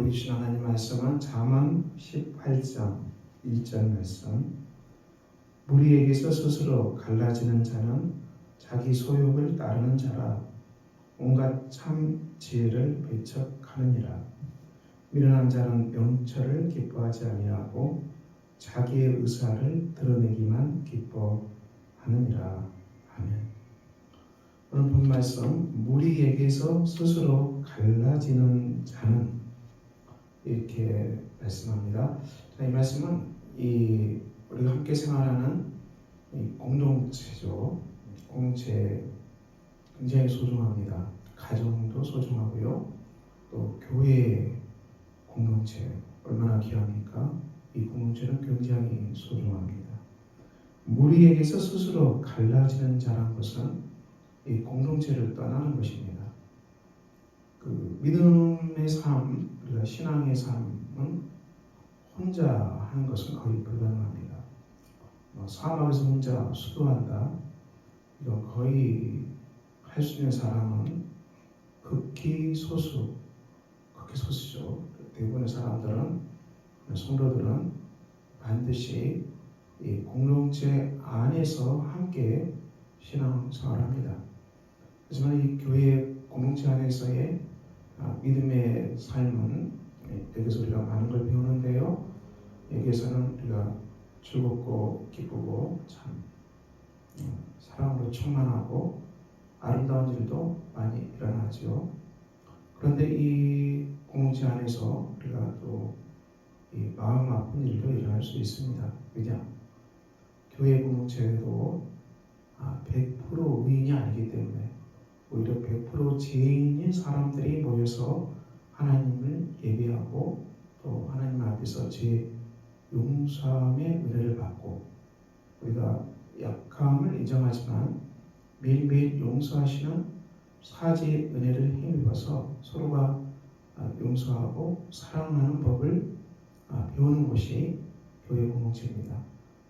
우리 주신 하나님 말씀은 잠언 18장 1절 말씀. 무리에게서 스스로 갈라지는 자는 자기 소욕을 따르는 자라. 온갖 참 지혜를 배척하느니라. 미련한 자는 명철을 기뻐하지 아니하고 자기의 의사를 드러내기만 기뻐하느니라. 아멘. 오늘 본 말씀, 무리에게서 스스로 갈라지는 자는, 이렇게 말씀합니다. 자, 이 말씀은 우리가 함께 생활하는 이 공동체죠. 공동체 굉장히 소중합니다. 가정도 소중하고요. 또 교회 공동체 얼마나 귀합니까? 이 공동체는 굉장히 소중합니다. 무리에게서 스스로 갈라지는 자란 것은 이 공동체를 떠나는 것입니다. 그 믿음의 삶, 우리가 신앙의 삶은 혼자 하는 것은 거의 불가능합니다. 사막에서 혼자 수도한다, 이건 거의 할 수 있는 사람은 극히 소수죠. 대부분의 사람들은, 성도들은 반드시 이 공동체 안에서 함께 신앙생활을 합니다. 하지만 이 교회 공동체 안에서의 믿음의 삶은, 여기서 우리가 많은 걸 배우는데요. 여기에서는 우리가 즐겁고 기쁘고 참 사랑으로 충만하고 아름다운 일도 많이 일어나죠. 그런데 이 공동체 안에서 우리가 또 이 마음 아픈 일도 일어날 수 있습니다. 왜냐? 교회 공동체도 100% 의인이 아니기 때문에 오히려 100% 죄인인 사람들이 모여서 하나님을 예배하고 또 하나님 앞에서 죄 용서함의 은혜를 받고, 우리가 약함을 인정하지만 매일매일 용서하시는 사지의 은혜를 힘입어서 서로가 용서하고 사랑하는 법을 배우는 곳이 교회 공동체입니다.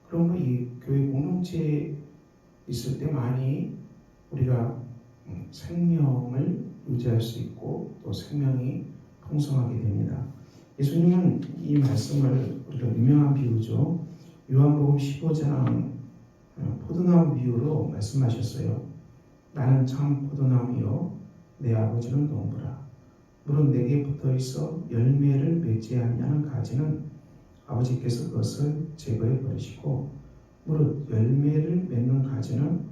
그러므로 이 교회 공동체에 있을 때 많이 우리가 생명을 유지할 수 있고 또 생명이 풍성하게 됩니다. 예수님은 이 말씀을, 우리가 유명한 비유죠, 요한복음 15장 포도나무 비유로 말씀하셨어요. 나는 참 포도나무요 내 아버지는 농부라. 물은 내게 붙어있어 열매를 맺지 아니하는 가지는 아버지께서 그것을 제거해 버리시고, 무릇 열매를 맺는 가지는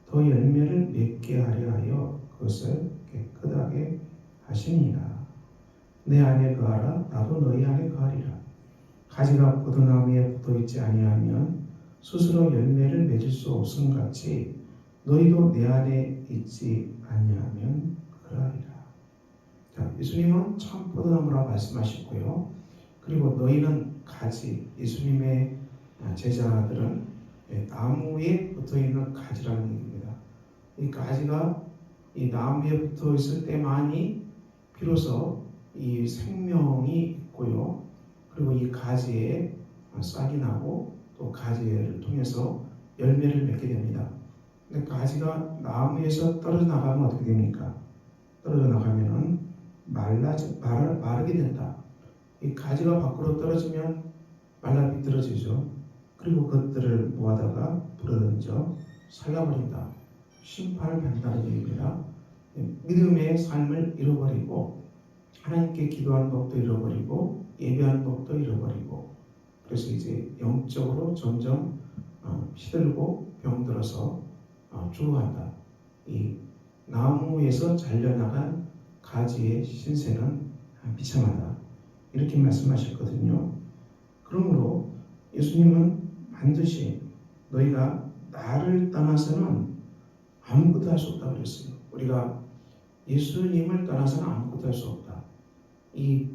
더 열매를 맺게 하려 하여 그것을 깨끗하게 하시니라. 내 안에 거하라, 나도 너희 안에 거하리라. 가지가 포도나무에 붙어있지 아니하면 스스로 열매를 맺을 수 없음 같이 너희도 내 안에 있지 아니하면 그러하리라. 자, 예수님은 참 포도나무라 말씀하셨고요. 그리고 너희는 가지, 예수님의 제자들은 나무에 붙어있는 가지라는 얘기입니다. 이 가지가 이 나무에 붙어있을 때만이 비로소 이 생명이 있고요. 그리고 이 가지에 싹이 나고 또 가지를 통해서 열매를 맺게 됩니다. 근데 가지가 나무에서 떨어져 나가면 어떻게 됩니까? 떨어져 나가면은 마르게 된다. 이 가지가 밖으로 떨어지면 말라 비틀어지죠. 그리고 그것들을 모아다가 불어던져 살라버린다. 심판을 받는다는 얘기입니다. 믿음의 삶을 잃어버리고 하나님께 기도하는 법도 잃어버리고 예배하는 법도 잃어버리고, 그래서 이제 영적으로 점점 시들고 병들어서 죽어간다. 이 나무에서 잘려나간 가지의 신세는 비참하다. 이렇게 말씀하셨거든요. 그러므로 예수님은 반드시 너희가 나를 떠나서는 아무것도 할 수 없다 그랬어요. 우리가 예수님을 떠나서는 아무것도 할 수 없다. 이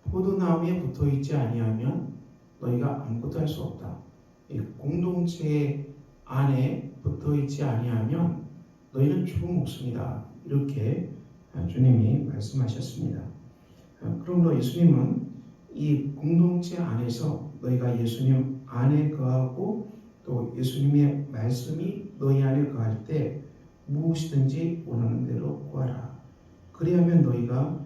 포도나무에 붙어있지 아니하면 너희가 아무것도 할 수 없다. 이 공동체 안에 붙어있지 아니하면 너희는 죽은 목숨이다. 이렇게 주님이 말씀하셨습니다. 그러므로 예수님은 이 공동체 안에서 너희가 예수님 안에 거하고 또 예수님의 말씀이 너희 안에 거할 때 무엇이든지 원하는 대로 구하라. 그리하면 너희가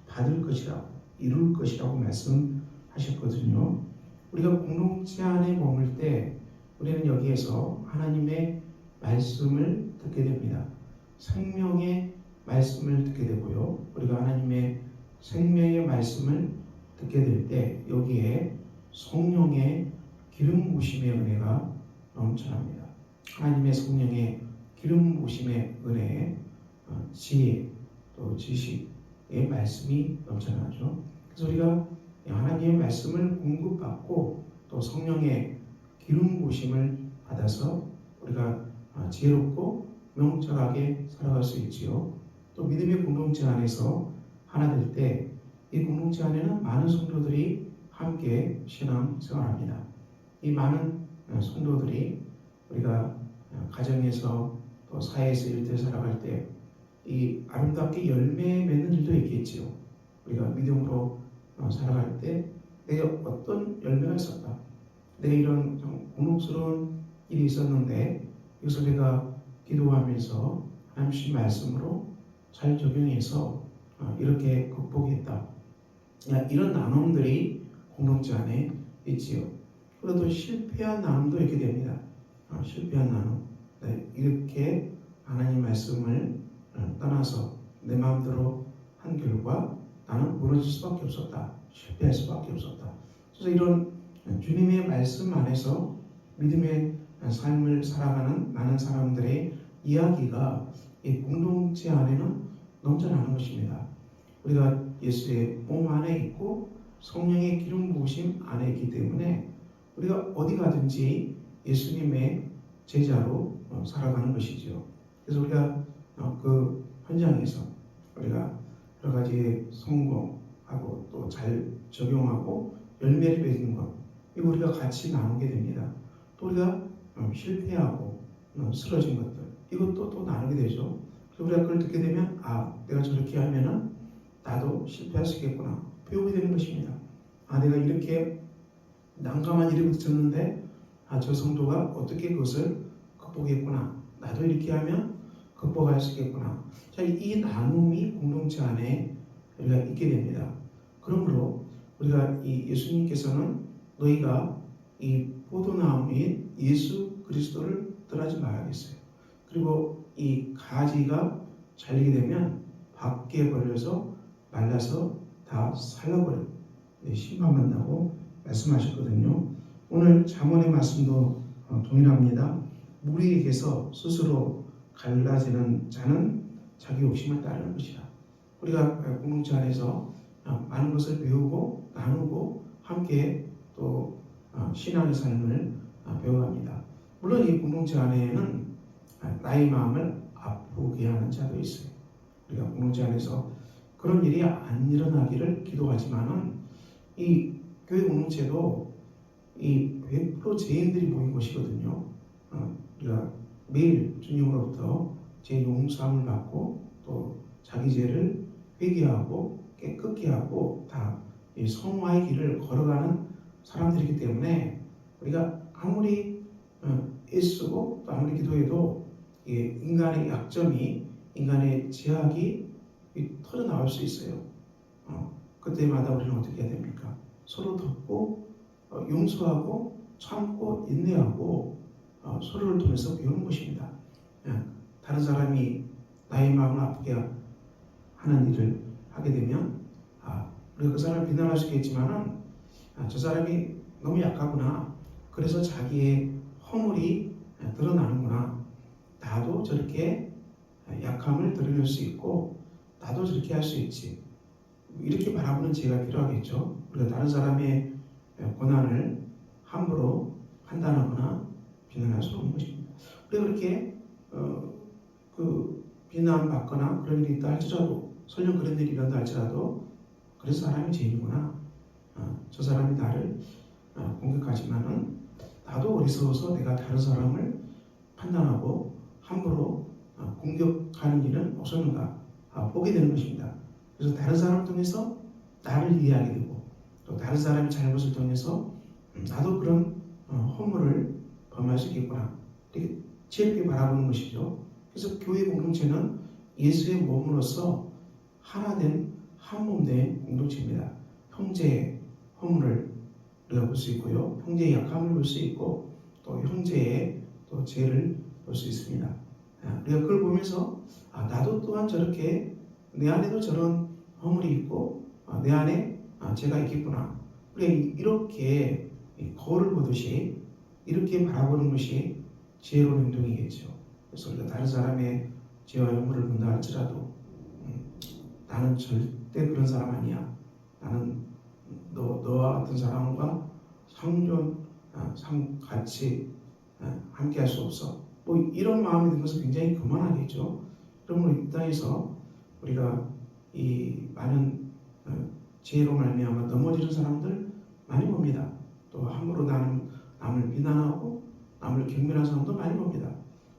받을 것이라. 이룰 것이라고 말씀하셨거든요. 우리가 공동체 안에 머물 때 우리는 여기에서 하나님의 말씀을 듣게 됩니다. 생명의 말씀을 듣게 되고요. 우리가 하나님의 생명의 말씀을 듣게 될 때 여기에 성령의 기름 부으심의 은혜가 넘쳐납니다. 하나님의 성령의 기름 부으심의 은혜에 지혜 또 지식의 말씀이 넘쳐나죠. 그래서 우리가 하나님의 말씀을 공급받고 또 성령의 기름 부으심을 받아서 우리가 지혜롭고 명철하게 살아갈 수 있지요. 또 믿음의 공동체 안에서 하나 될 때 이 공동체 안에는 많은 성도들이 함께 신앙생활합니다. 이 많은 성도들이 우리가 가정에서 또 사회에서 일대 살아갈 때 이 아름답게 열매 맺는 일도 있겠지요. 우리가 믿음으로 살아갈 때 내가 어떤 열매가 있었다. 내가 이런 곤혹스러운 일이 있었는데 이것을 내가 기도하면서 하나님 주신 말씀으로 잘 적용해서 이렇게 극복했다. 이런 나눔들이 공동체 안에 있지요. 그리고 또 실패한 나눔도 있게 됩니다. 실패한 나눔. 이렇게 하나님 말씀을 떠나서 내 마음대로 한 결과 나는 무너질 수밖에 없었다. 실패할 수밖에 없었다. 그래서 이런 주님의 말씀 안에서 믿음의 삶을 살아가는 많은 사람들의 이야기가 이 공동체 안에는 넘쳐나는 것입니다. 우리가 예수의 몸 안에 있고 성령의 기름 부으심 안에 있기 때문에 우리가 어디 가든지 예수님의 제자로 살아가는 것이죠. 그래서 우리가 그 현장에서 우리가 여러 가지 성공하고 또 잘 적용하고 열매를 맺는 것, 이거 우리가 같이 나누게 됩니다. 또 우리가 실패하고 쓰러진 것들, 이것도 또 나누게 되죠. 그래서 우리가 그걸 듣게 되면 내가 저렇게 하면은 나도 실패할 수 있겠구나 배우게 되는 것입니다. 내가 이렇게 난감한 일이 부딪혔는데 저 성도가 어떻게 그것을 극복했구나. 나도 이렇게 하면 극복할 수 있겠구나. 자, 이 나눔이 공동체 안에 우리가 있게 됩니다. 그러므로 우리가 이 예수님께서는 너희가 이 포도나무인 예수 그리스도를 떠나지 말아야겠어요. 그리고 이 가지가 잘리게 되면 밖에 벌려서 말라서 다 살라버려 심판한다고 말씀하셨거든요. 오늘 잠언의 말씀도 동일합니다. 무리에게서 스스로 갈라지는 자는 자기 욕심을 따르는 것이다. 우리가 공동체 안에서 많은 것을 배우고 나누고 함께 또 신앙의 삶을 배워갑니다. 물론 이 공동체 안에는 나의 마음을 아프게 하는 자도 있어요. 우리가 공동체 안에서 그런 일이 안 일어나기를 기도하지만은 이 교회 공동체도 이 100% 죄인들이 모인 것이거든요. 우리가 매일 주님으로부터 죄 용서함을 받고 또 자기 죄를 회개하고 깨끗게 하고 다 이 성화의 길을 걸어가는 사람들이기 때문에 우리가 아무리 애쓰고 또 아무리 기도해도 인간의 약점이 인간의 제약이 터져 나올 수 있어요. 그때마다 우리는 어떻게 해야 됩니까? 서로 덮고 용서하고 참고 인내하고 서로를 통해서 배우는 것입니다. 다른 사람이 나의 마음을 아프게 하는 일을 하게 되면 우리가 그 사람을 비난할 수 있겠지만은 저 사람이 너무 약하구나. 그래서 자기의 허물이 드러나는구나. 나도 저렇게 약함을 드러낼 수 있고 나도 저렇게 할 수 있지. 이렇게 바라보는 지혜가 필요하겠죠. 우리가 다른 사람의 고난을 함부로 판단하거나 비난할 수 없는 것입니다. 우리가 그렇게 비난받거나 그런 일이 있다 할지라도 설령 그런 일이 일어난다 할지라도 그래서 사람이 죄인이구나. 저 사람이 나를 공격하지만은 나도 어리석어서 내가 다른 사람을 판단하고 함부로 공격하는 일은 없었는가 보게 되는 것입니다. 그래서 다른 사람을 통해서 나를 이해하게 되고 또 다른 사람의 잘못을 통해서 나도 그런 허물을 범할 수 있겠구나 이렇게 지혜롭게 바라보는 것이죠. 그래서 교회 공동체는 예수의 몸으로서 하나된 한 몸된 공동체입니다. 형제의 허물을 우리가 볼 수 있고요. 형제의 약함을 볼 수 있고 또 형제의 또 죄를 볼 수 있습니다. 우리가 그걸 보면서 나도 또한 저렇게 내 안에도 저런 허물이 있고 내 안에 죄가 있겠구나. 우리가 이렇게 거울을 보듯이 이렇게 바라보는 것이 지혜로운 행동이겠죠. 그래서 우리가 다른 사람의 죄와 허물을 본다 할지라도 나는 절대 그런 사람 아니야. 나는 너와 같은 사람과 같이 함께 할 수 없어. 뭐 이런 마음이 든 것은 굉장히 교만하겠죠. 그러므로 이 땅에서 우리가 이 많은 지혜로 말미암아 넘어지는 사람들 많이 봅니다. 또 함부로 남을 비난하고 남을 경멸하는 사람도 많이 봅니다.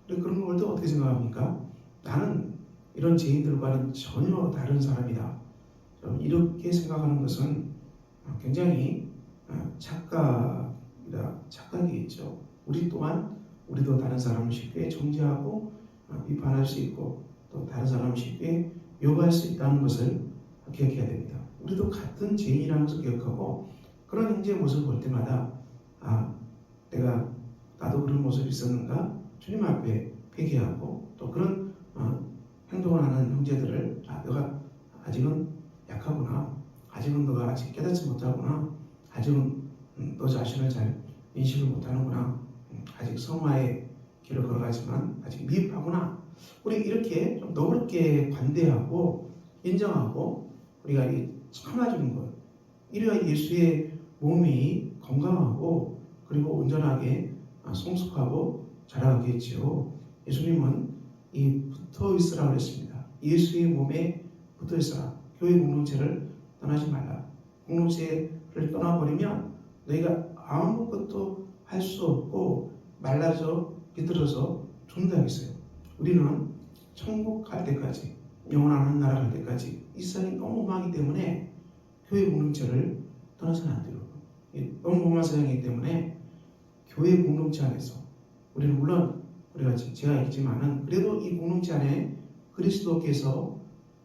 그런 걸 볼 때 어떻게 생각합니까? 나는 이런 죄인들과는 전혀 다른 사람이다. 이렇게 생각하는 것은 굉장히 착각이겠죠. 우리도 다른 사람을 쉽게 정죄하고 비판할 수 있고 또 다른 사람을 쉽게 욕할 수 있다는 것을 기억해야 됩니다. 우리도 같은 죄인이라는 것을 기억하고 그런 형제의 모습을 볼 때마다 나도 그런 모습이 있었는가 주님 앞에 회개하고 또 그런 행동을 하는 형제들을 너가 아직은 약하구나, 아직은 너가 아직 깨닫지 못하구나, 아직은 너 자신을 잘 인식을 못하는구나, 아직 성화의 길을 걸어가지만 아직 미흡하구나. 우리 이렇게 좀 너그럽게 관대하고 인정하고 우리가 참아주는 것, 이래야 예수의 몸이 건강하고 그리고 온전하게 성숙하고 자라가겠지요. 예수님은 붙어 있으라 그랬습니다. 예수의 몸에 붙어 있으라. 교회 공동체를 떠나지 말라. 공동체를 떠나버리면 너희가 아무것도 할 수 없고 말라져 비틀어서 죽는다겠어요. 우리는 천국 갈 때까지, 영원한 나라 갈 때까지 이 세상이 너무 험하기 때문에 교회 공동체를 떠나서는 안 돼요. 너무 험한 세상이기 때문에 교회 공동체 안에서 우리는 물론 우리가 죄가 있지만은 그래도 이 공동체 안에 그리스도께서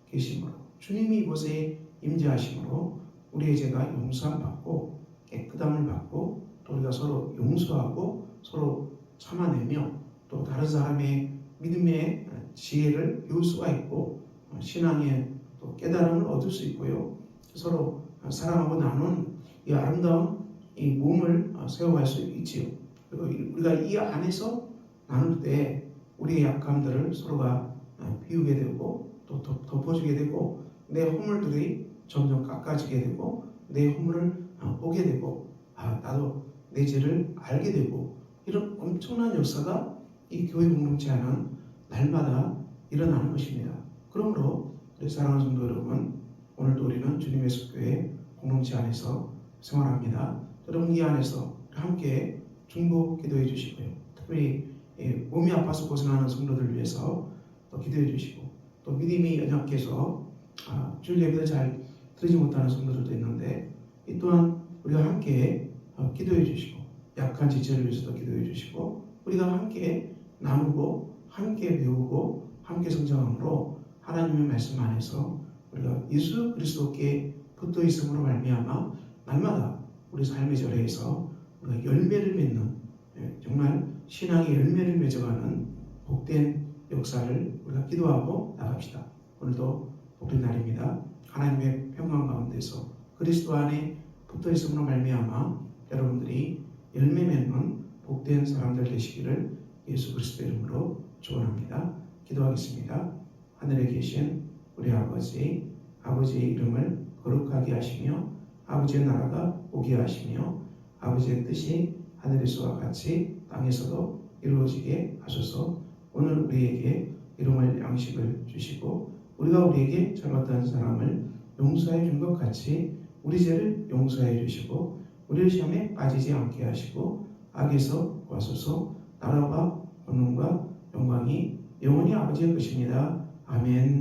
계심으로 주님이 이곳에 임재하심으로 우리의 죄가 용서함 받고 깨끗함을 받고 또 우리가 서로 용서하고 서로 참아내며 또 다른 사람의 믿음의 지혜를 배울 수가 있고 신앙의 또 깨달음을 얻을 수 있고요. 서로 사랑하고 나눈 이 아름다운 이 몸을 세워갈 수 있지요. 그리고 우리가 이 안에서 나눌 때 우리의 약함들을 서로가 비우게 되고 또 덮어주게 되고 내 허물들이 점점 깎아지게 되고 내 허물을 보게 되고 나도 내 죄를 알게 되고 이런 엄청난 역사가 이 교회 공동체 안은 날마다 일어나는 것입니다. 그러므로 우리 사랑하는 성도 여러분, 오늘도 우리는 주님의 속교회 공동체 안에서 생활합니다. 여러분 이 안에서 함께 중보 기도해 주시고요. 특별히 몸이 아파서 고생하는 성도들을 위해서 또 기도해 주시고 또 믿음이 연약해서 주일 예배를 잘 드리지 못하는 성도들도 있는데 이 또한 우리가 함께 기도해 주시고 약한 지체를 위해서도 기도해 주시고 우리가 함께 나누고 함께 배우고 함께 성장함으로 하나님의 말씀 안에서 우리가 예수 그리스도께 붙어 있음으로 말미암아 날마다 우리 삶의 절에서 우리가 열매를 맺는 정말 신앙의 열매를 맺어가는 복된 역사를 우리가 기도하고 나갑시다. 오늘도 복된 날입니다. 하나님의 평강 가운데서 그리스도 안에 붙어 있음으로 말미암아 여러분들이 열매 맺는 복된 사람들 되시기를 예수 그리스도 이름으로 축원합니다. 기도하겠습니다. 하늘에 계신 우리 아버지, 아버지의 이름을 거룩하게 하시며 아버지의 나라가 오게 하시며 아버지의 뜻이 하늘에서와 같이 땅에서도 이루어지게 하소서. 오늘 우리에게 일용할 양식을 주시고 우리가 우리에게 잘못한 사람을 용서해 준 것 같이 우리 죄를 용서해 주시고 우리를 시험에 빠지지 않게 하시고 악에서 구하소서. 나라와 권능과 영광이 영원히 아버지의 것입니다. 아멘.